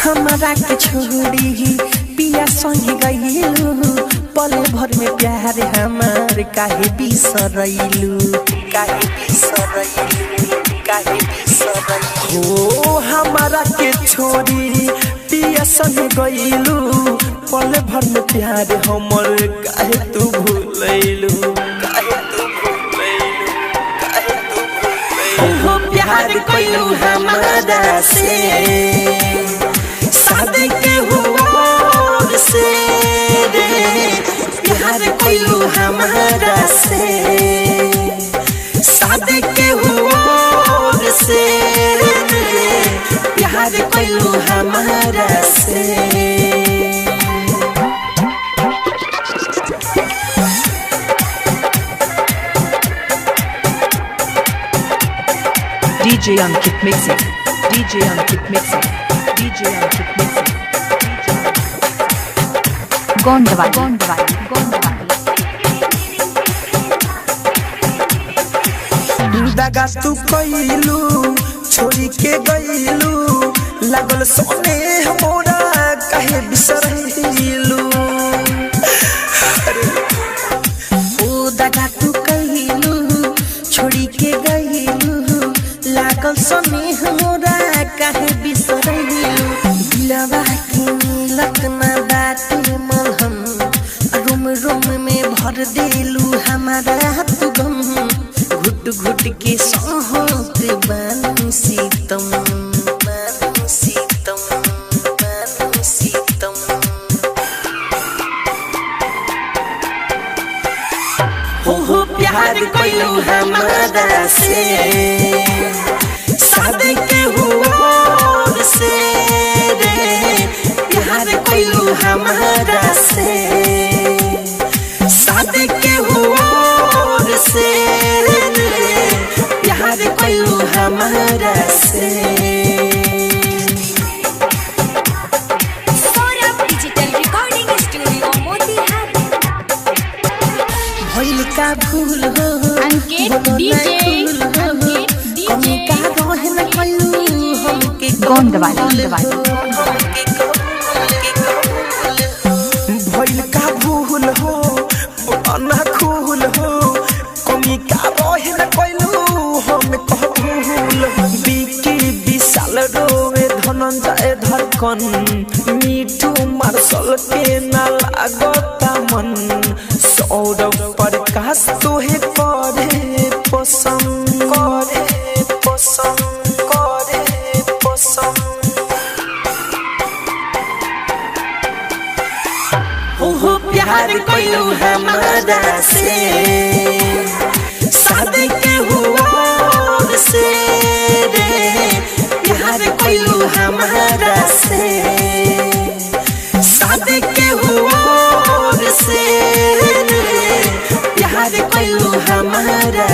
हमारा के छोड़ी पिया संगे गइलू पल भर में प्यार हमार काहे बिसरइलू हो हमारा के छोड़ी पिया संगे गइलू पल भर में प्यार हमर काहे तू भूलइलू हो प्यार कइलू हमारा से शादी के हुआ से रे प्यार कइलू हमारा से शादी के हुआ से रे प्यार कइलू हमारा से DJ Ankit mixing. DJ Ankit mixing. DJ Ankit mixing. Gondwai. दगा तू कइलू छोड़ी के गइलू लागल सोने हमरा काहे बिसरइलू ओ दगा तू कइलू छोड़ी के गइलू लागल सोने हमरा काहे बिसरइलू दिलवा के मिलत ना बाटे मलहम रोम में भर देलू हमारा तू गम घुट के सहत बानी सीतम हो प्यार कइलू हमारा से शादी के हुआ से रे प्यार कइलू हमारा से शादी के हुआ से प्यार कइलू हमारा से Saurabh digital recording studio Motihari भइल का भूल हो अंकित डीजे कमी का रहे न कइलू हमके Gondwai. भइल का भूल हो बना खूल हो कमी का रहे न कइलू हम कहूल बिकी विशाल रोवे धनंजय धड़कन मीठू मार्शल के ना लागता मन सौरभ प्रकाश तोहे करे पसंद हो प्यार कइलू हमारा से शादी के हुआ से रे प्यार कइलू हमारा से शादी के हुआ से रे प्यार कइलू हमारा